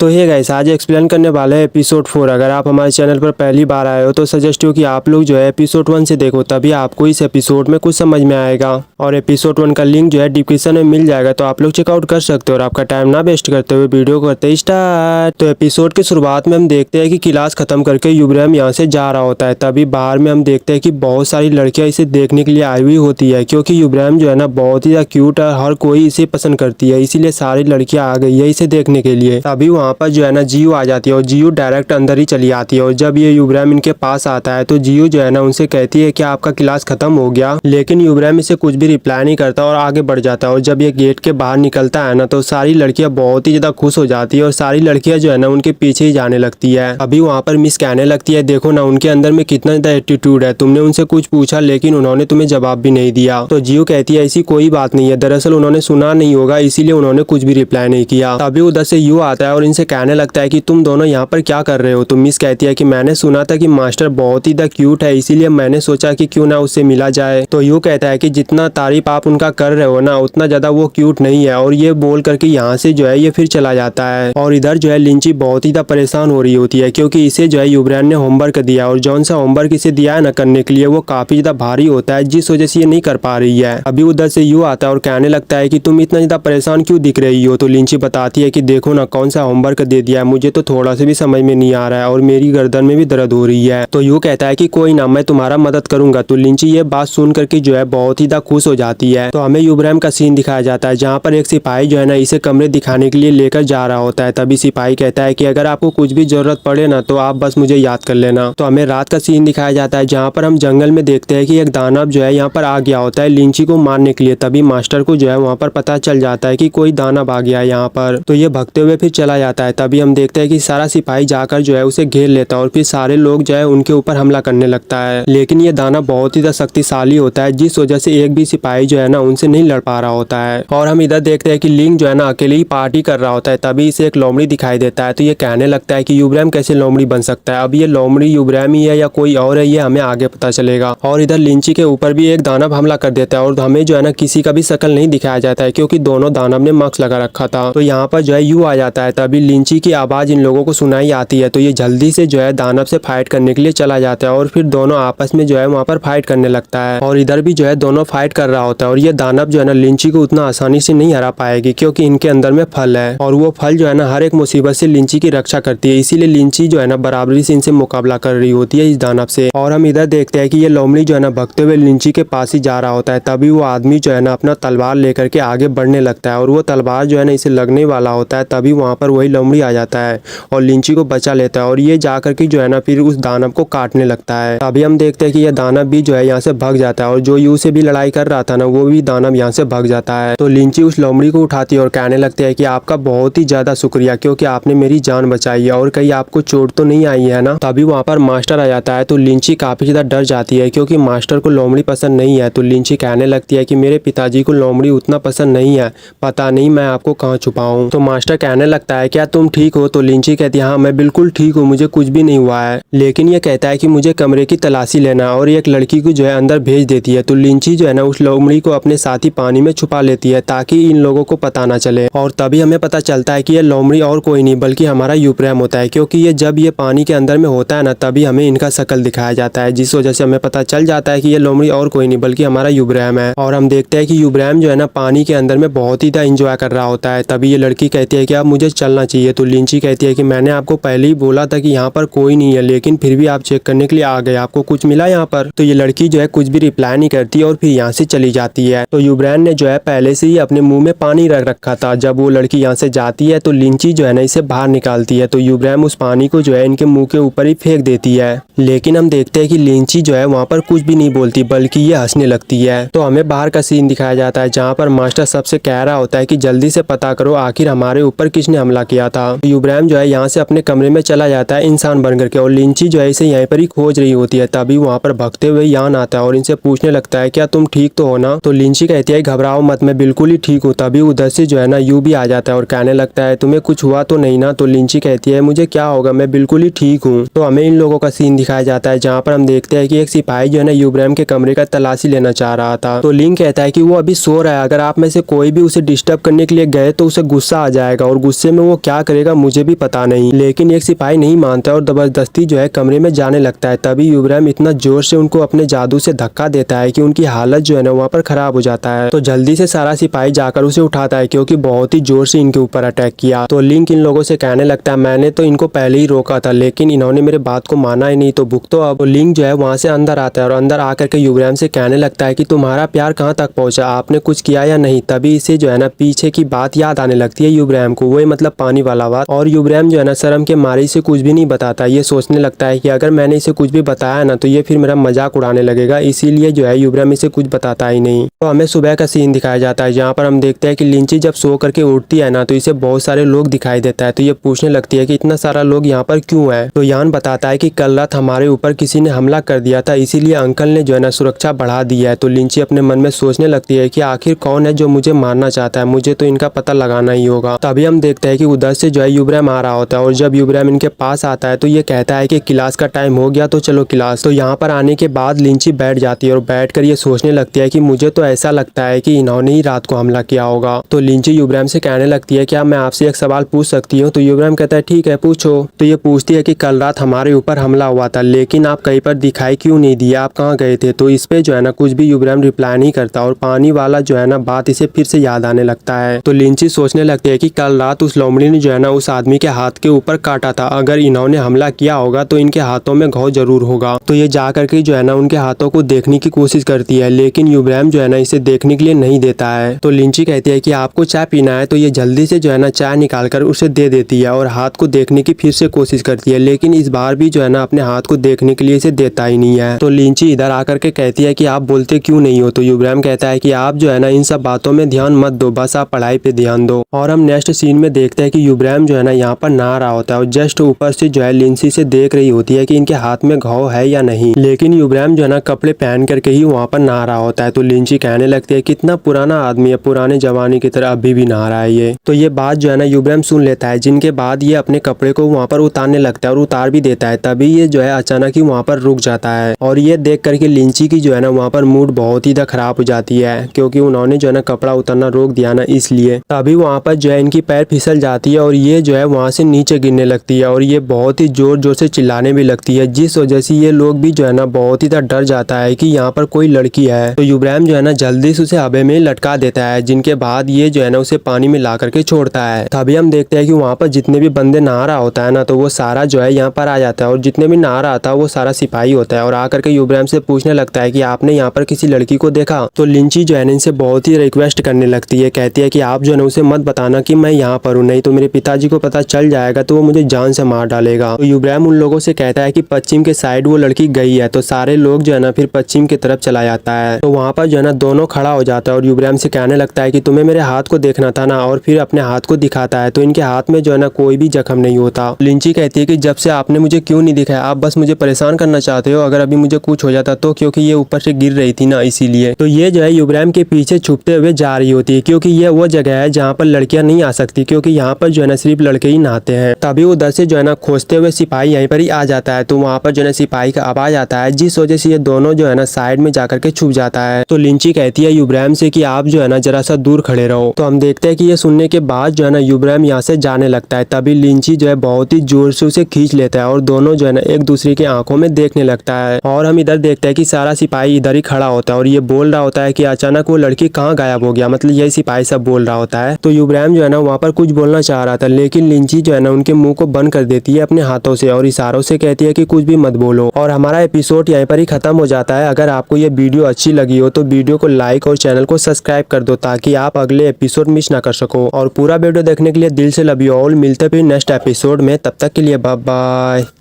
तो ये गाइस आज एक्सप्लेन करने वाले हैं एपिसोड 4। अगर आप हमारे चैनल पर पहली बार आए हो तो सजेस्ट हो कि आप लोग जो है एपिसोड 1 से देखो, तभी आपको इस एपिसोड में कुछ समझ में आएगा। और एपिसोड 1 का लिंक जो है डिस्क्रिप्शन में मिल जाएगा, तो आप लोग चेकआउट कर सकते हो। और आपका टाइम ना वेस्ट करते हुए वीडियो करते स्टार्ट। तो एपिसोड की शुरुआत में हम देखते हैं कि क्लास खत्म करके युब्राम यहाँ से जा रहा होता है। तभी बाहर में हम देखते हैं कि बहुत सारी लड़कियां इसे देखने के लिए आई हुई होती है, क्योंकि युब्राम जो है ना बहुत ही क्यूट है, हर कोई इसे पसंद करती है, इसीलिए सारी लड़कियां आ गई है इसे देखने के लिए। तभी वहाँ पर जो है ना जियो आ जाती है और जियो डायरेक्ट अंदर ही चली आती है। और जब ये युब्राम इनके पास आता है तो जियो जो है ना उनसे कहती है कि आपका क्लास खत्म हो गया, लेकिन युब्राम इसे कुछ भी रिप्लाई नहीं करता और आगे बढ़ जाता है। और जब ये गेट के बाहर निकलता है ना तो सारी लड़कियां बहुत ही ज्यादा खुश हो जाती है और सारी लड़कियां जो है ना उनके पीछे ही जाने लगती है। अभी वहाँ पर मिस कहने लगती है, देखो ना उनके अंदर में कितना ज्यादा एटीट्यूड है, तुमने उनसे कुछ पूछा लेकिन उन्होंने तुम्हें जवाब भी नहीं दिया। तो जियो कहती है ऐसी कोई बात नहीं है, दरअसल उन्होंने सुना नहीं होगा इसीलिए उन्होंने कुछ भी रिप्लाई नहीं किया। तभी उधर से यू आता है और इनसे कहने लगता है कि तुम दोनों यहाँ पर क्या कर रहे हो। तो मिस कहती है कि मैंने सुना था कि मास्टर बहुत ही क्यूट है, इसीलिए मैंने सोचा कि क्यों ना उससे मिला जाए। तो यू कहता है कि जितना तारीफ आप उनका कर रहे हो ना उतना ज्यादा वो क्यूट नहीं है। और ये बोल करके यहाँ से जो है ये फिर चला जाता है। और इधर जो है लिंची बहुत ही परेशान हो रही होती है, क्योंकि इसे जो है युब्राम ने होमवर्क दिया और जौन सा होमवर्क इसे दिया है ना करने के लिए वो काफी ज्यादा भारी होता है, जिस वजह से ये नहीं कर पा रही है। अभी उधर से यू आता है और कहने लगता है कि तुम इतना ज्यादा परेशान क्यों दिख रही हो। तो लिंची बताती है कि देखो ना कौन सा होमवर्क दे दिया है, मुझे तो थोड़ा से भी समझ में नहीं आ रहा है और मेरी गर्दन में भी दर्द हो रही है। तो यू कहता है कि कोई ना मैं तुम्हारा मदद करूंगा। तो लिंची ये बात सुन करके जो है बहुत ही खुश हो जाती है। तो हमें युब्राम का सीन दिखाया जाता है जहाँ पर एक सिपाही जो है ना इसे कमरे दिखाने के लिए लेकर जा रहा होता है। तभी सिपाही कहता है कि अगर आपको कुछ भी जरूरत पड़े ना तो आप बस मुझे याद कर लेना। तो हमें रात का सीन दिखाया जाता है जहाँ पर हम जंगल में देखते हैं कि एक दानव जो है यहाँ पर आ गया होता है लिंची को मारने के लिए। तभी मास्टर को जो है वहाँ पर पता चल जाता है कि कोई दानव आ गया है यहाँ पर। तो ये भागते हुए फिर चला जाता है। तभी हम देखते हैं कि सारा सिपाही जाकर जो है उसे घेर लेता है और फिर सारे लोग जो है उनके ऊपर हमला करने लगता है। लेकिन ये दानव बहुत ही शक्तिशाली होता है, जिस वजह से एक भी सिपाही जो है ना उनसे नहीं लड़ पा रहा होता है। और हम इधर देखते हैं कि लिंग जो है ना अकेले ही पार्टी कर रहा होता है। तभी इसे एक लोमड़ी दिखाई देता है। तो ये कहने लगता है कि युब्राम कैसे लोमड़ी बन सकता है। अब ये लोमड़ी युब्राम ही है या कोई और है ये हमें आगे पता चलेगा। और इधर लिंची के ऊपर भी एक दानव हमला कर देता है और हमें जो है ना किसी का भी शक्ल नहीं दिखाया जाता है, क्योंकि दोनों दानव ने मास्क लगा रखा था। तो यहाँ पर जो है यू आ जाता है। तभी लिंची की आवाज इन लोगों को सुनाई आती है। तो ये जल्दी से जो है दानव से फाइट करने के लिए चला जाता है और फिर दोनों आपस में जो है वहाँ पर फाइट करने लगता है। और इधर भी जो है दोनों फाइट कर रहा होता है। और ये दानव जो है ना लिंची को उतना आसानी से नहीं हरा पाएगी, क्योंकि इनके अंदर में फल है और वो फल जो है ना हर एक मुसीबत से लिंची की रक्षा करती है, इसीलिए लिंची जो है ना बराबरी से इनसे मुकाबला कर रही होती है इस दानव से। और हम इधर देखते हैं कि ये लोमड़ी जो है ना भगते हुए लिंची के पास ही जा रहा होता है। तभी वो आदमी जो है ना अपना तलवार लेकर के आगे बढ़ने लगता है और वो तलवार जो है ना इसे लगने वाला होता है। तभी वहाँ पर वही लोमड़ी आ जाता है और लिंची को बचा लेता है और ये जाकर के जो है ना फिर उस दानव को काटने लगता है। तभी हम देखते हैं कि यह दानव भी जो है यहाँ से भाग जाता है और जो यू से भी लड़ाई कर रहा था ना वो भी दानव यहाँ से भाग जाता है। तो लिंची उस लोमड़ी को उठाती है और कहने लगती है कि आपका बहुत ही ज्यादा शुक्रिया, क्योंकि आपने मेरी जान बचाई है और कहीं आपको चोट तो नहीं आई है ना। तभी वहाँ पर मास्टर आ जाता है। तो लिंची काफी ज्यादा डर जाती है, क्योंकि मास्टर को लोमड़ी पसंद नहीं है। तो लिंची कहने लगती है कि मेरे पिताजी को लोमड़ी उतना पसंद नहीं है, पता नहीं मैं आपको कहाँ छुपाऊं। तो मास्टर कहने लगता है क्या तुम ठीक हो। तो लिंची कहती है हाँ मैं बिल्कुल ठीक हूँ, मुझे कुछ भी नहीं हुआ है। लेकिन ये कहता है कि मुझे कमरे की तलाशी लेना और एक लड़की को जो है अंदर भेज देती है। तो लिंची जो है ना उस लोमड़ी को अपने साथ ही पानी में छुपा लेती है ताकि इन लोगों को पता ना चले। और तभी हमें पता चलता है कि ये लोमड़ी और कोई नहीं बल्कि हमारा युब्राम होता है, क्योंकि ये जब ये पानी के अंदर में होता है ना तभी हमें इनका शक्ल दिखाया जाता है, जिस वजह से हमें पता चल जाता है कि ये लोमड़ी और कोई नहीं बल्कि हमारा युब्राम है। और हम देखते हैं कि युब्राम जो है ना पानी के अंदर में बहुत ही इंजॉय कर रहा होता है। तभी ये लड़की कहती है कि अब मुझे चलना चाहिए। तो लिंची कहती है कि मैंने आपको पहले ही बोला था कि यहाँ पर कोई नहीं है, लेकिन फिर भी आप चेक करने के लिए आ गए, आपको कुछ मिला यहाँ पर। तो ये लड़की जो है कुछ भी रिप्लाई नहीं करती और फिर यहाँ से चली जाती है। तो युब्राम ने जो है पहले से ही अपने मुंह में पानी रख रखा था। जब वो लड़की यहाँ से जाती है तो लिंची जो है ना इसे बाहर निकालती है। तो युब्राम उस पानी को जो है इनके मुंह के ऊपर ही फेंक देती है। लेकिन हम देखते हैं कि लिंची जो है वहाँ पर कुछ भी नहीं बोलती बल्कि ये हंसने लगती है। तो हमें बाहर का सीन दिखाया जाता है जहाँ पर मास्टर सबसे कह रहा होता है कि जल्दी से पता करो आखिर हमारे ऊपर किसने हमला किया था। तो युब्राम जो है यहाँ से अपने कमरे में चला जाता है इंसान बन करके और लिंची जो है इसे यहीं पर ही खोज रही होती है। तभी वहाँ पर भगते हुए यान आता है और इनसे पूछने लगता है क्या तुम ठीक तो हो ना। तो लिंची कहती है घबराओ मत, मैं बिल्कुल ही ठीक हूँ। तभी उधर से जो है ना यू भी आ जाता है और कहने लगता है तुम्हें कुछ हुआ तो नहीं ना। तो लिंची कहती है मुझे क्या होगा, मैं बिल्कुल ही ठीक हूँ। तो हमें इन लोगों का सीन दिखाया जाता है जहाँ पर हम देखते हैं कि एक सिपाही जो है ना युब्राम के कमरे का तलाशी लेना चाह रहा था। तो लिंग कहता है कि वो अभी सो रहा है, अगर आप में से कोई भी उसे डिस्टर्ब करने के लिए गए तो उसे गुस्सा आ जाएगा और गुस्से में वो क्या करेगा मुझे भी पता नहीं। लेकिन एक सिपाही नहीं मानता और जबरदस्ती जो है कमरे में जाने लगता है। तभी युवराम इतना जोर से उनको अपने जादू से धक्का देता है कि उनकी हालत जो है ना वहाँ पर खराब हो जाता है। तो जल्दी से सारा सिपाही जाकर उसे उठाता है क्योंकि बहुत ही जोर से इनके ऊपर अटैक किया। तो लिंक इन लोगों से कहने लगता है मैंने तो इनको पहले ही रोका था लेकिन इन्होंने मेरे बात को माना ही नहीं, तो भुगतो अब। लिंक जो है वहाँ से अंदर आता है और अंदर आकर के युवराम से कहने लगता है कि तुम्हारा प्यार कहाँ तक पहुँचा, आपने कुछ किया या नहीं। तभी इसे जो है ना पीछे की बात याद आने लगती है युवराम को, वही मतलब पानी वाला बात। और युवराम जो है ना शर्म के मारे से कुछ भी नहीं बताता। ये सोचने लगता है कि अगर मैंने इसे कुछ भी बताया ना तो ये फिर मेरा मजाक उड़ाने लगेगा, इसीलिए जो है युवराम इसे कुछ बताता ही नहीं। तो हमें सुबह का सीन दिखाया जाता है जहाँ पर हम देखते हैं कि लिंची जब सो करके उठती है ना तो इसे बहुत सारे लोग दिखाई देता है। तो ये पूछने लगती है कि इतना सारा लोग यहाँ पर क्यों है। तो यान बताता है कि कल रात हमारे ऊपर किसी ने हमला कर दिया था, इसीलिए अंकल ने जो है ना सुरक्षा बढ़ा दी है। तो लिंची अपने मन में सोचने लगती है कि आखिर कौन है जो मुझे मारना चाहता है, मुझे तो इनका पता लगाना ही होगा। तभी हम देखते हैं कि उधर से जो है युवराम आ रहा होता है और जब युवराम इनके पास आता है तो ये कहता है कि क्लास का टाइम हो गया तो चलो क्लास। तो यहाँ पर आने के बाद लिंची बैठ जाती है और बैठ कर ये सोचने लगती है कि मुझे तो ऐसा लगता है कि इन्होंने ही रात को हमला किया होगा। तो लिंची युवराम से कहने लगती है क्या मैं आपसे एक सवाल पूछ सकती हूँ। तो युवराम कहता है ठीक है पूछो। तो ये पूछती है कि कल रात हमारे ऊपर हमला हुआ था लेकिन आप कहीं पर दिखाई क्यों नहीं दिया, आप कहाँ गए थे। तो इस पे जो है ना कुछ भी युवराम रिप्लाई नहीं करता और पानी वाला जो है ना बात इसे फिर से याद आने लगता है। तो लिंची सोचने लगती है कि कल रात उस लोमड़ी ने जो है ना उस आदमी के हाथ के ऊपर काटा था, अगर इन्होंने हमला किया होगा तो इनके हाथों में घाव जरूर होगा। तो ये जा करके जो है ना उनके हाथों को देखने की कोशिश करती है लेकिन युवराम जो है ना इसे देखने के लिए नहीं देता है। तो लिंची कहती है कि आपको चाय पीना है, तो ये जल्दी से जो है ना चाय निकाल कर उसे दे देती है और हाथ को देखने की फिर से कोशिश करती है लेकिन इस बार भी जो है ना अपने हाथ को देखने के लिए इसे देता ही नहीं है। तो लिंची इधर आकर के कहती है कि आप बोलते क्यों नहीं हो। तो युवराम कहता है कि आप जो है ना इन सब बातों में ध्यान मत दो, बस आप पढ़ाई पे ध्यान दो। और हम नेक्स्ट सीन में देखते हैं कि युवराम जो है ना यहाँ पर नहा रहा होता है और जस्ट ऊपर से जो है लिंची से देख रही होती है कि इनके हाथ में घाव है या नहीं, लेकिन युवराम जो है ना कपड़े पहन करके ही वहाँ पर नहा रहा होता है। तो लिंची कहने लगती है कितना पुराना आदमी है, पुराने जमाने की तरह अभी भी नहा रहा है ये। तो ये बात जो है ना युवराम सुन लेता है जिनके बाद ये अपने कपड़े को वहाँ पर उतारने लगता है और उतार भी देता है। तभी ये जो है अचानक ही वहाँ पर रुक जाता है और ये देख करके लिंची की जो है ना वहाँ पर मूड बहुत ही खराब हो जाती है क्योंकि उन्होंने जो है ना कपड़ा उतारना रोक दिया ना इसलिए। तभी वहाँ पर जो है इनकी पैर फिसल जाती है और ये जो है वहाँ से नीचे गिरने लगती है और ये बहुत ही जोर जोर से चिल्लाने भी लगती है, जिस वजह से ये लोग भी जो है ना बहुत ही डर जाता है कि यहाँ पर कोई लड़की है। तो युवराम जो है ना जल्दी से उसे हवा में लटका देता है जिनके बाद ये जो है ना उसे पानी में ला करके छोड़ता है। तभी हम देखते हैं कि वहाँ पर जितने भी बंदे नहा रहा होता है ना तो वो सारा जो है यहाँ पर आ जाता है और जितने भी नहा रहा था वो सारा सिपाही होता है और आकर के युवराम से पूछने लगता है कि आपने यहाँ पर किसी लड़की को देखा। तो लिंची जो है ना इनसे बहुत ही रिक्वेस्ट करने लगती है, कहती है कि आप जो है ना उसे मत बताना कि मैं यहाँ पर हूँ, नहीं तो मेरे पिताजी को पता चल जाएगा तो वो मुझे जान से मार डालेगा। तो युवराम उन लोगों से कहता है कि पश्चिम के साइड वो लड़की गई है। तो सारे लोग जो है ना फिर पश्चिम की तरफ चला जाता है। तो वहाँ पर जो है ना दोनों खड़ा हो जाता है और युवराम से कहने लगता है कि तुम्हें मेरे हाथ को देखना था ना, और फिर अपने हाथ को दिखाता है तो इनके हाथ में जो है ना कोई भी जख्म नहीं होता। लिंची कहती है कि जब से आपने मुझे क्यों नहीं दिखाया, आप बस मुझे परेशान करना चाहते हो, अगर अभी मुझे कुछ हो जाता तो, क्योंकि ये ऊपर से गिर रही थी ना इसीलिए। तो ये जो है युवराम के पीछे छुपते हुए जा रही होती है क्योंकि ये वो जगह है जहाँ पर लड़कियां नहीं आ सकती क्योंकि यहाँ पर जो है ना सिर्फ लड़के ही नहाते हैं। तभी उधर से जो है ना खोजते हुए सिपाही यहीं पर ही आ जाता है। तो वहाँ पर जो है सिपाही का आवाज आता है जिस वजह से ये दोनों जो है ना साइड में जाकर के छुप जाता है। तो लिंची कहती है युवराम से कि आप जो है ना जरा सा दूर खड़े रहो। तो हम देखते हैं कि ये सुनने के बाद जो है ना युवराम यहाँ से जाने लगता है। तभी लिंची जो है बहुत ही जोर से उसे खींच लेता है और दोनों जो है ना एक दूसरे की आंखों में देखने लगता है। और हम इधर देखते हैं कि सारा सिपाही इधर ही खड़ा होता है और ये बोल रहा होता है कि अचानक वो लड़की कहाँ गायब हो गया, मतलब यही सिपाही सब बोल रहा होता है। तो युवराम जो है ना वहाँ पर कुछ बोलना चाह रहा था लेकिन लिंची जो है ना उनके मुंह को बंद कर देती है अपने हाथों से और इशारों से कहती है कि कुछ भी मत बोलो। और हमारा एपिसोड यहीं पर ही खत्म हो जाता है। अगर आपको ये वीडियो अच्छी लगी हो तो वीडियो को लाइक और चैनल को सब्सक्राइब कर दो ताकि आप अगले एपिसोड मिस ना कर सको। और पूरा वीडियो देखने के लिए दिल से लव यू ऑल। मिलते फिर नेक्स्ट एपिसोड में, तब तक के लिए बाय बाय।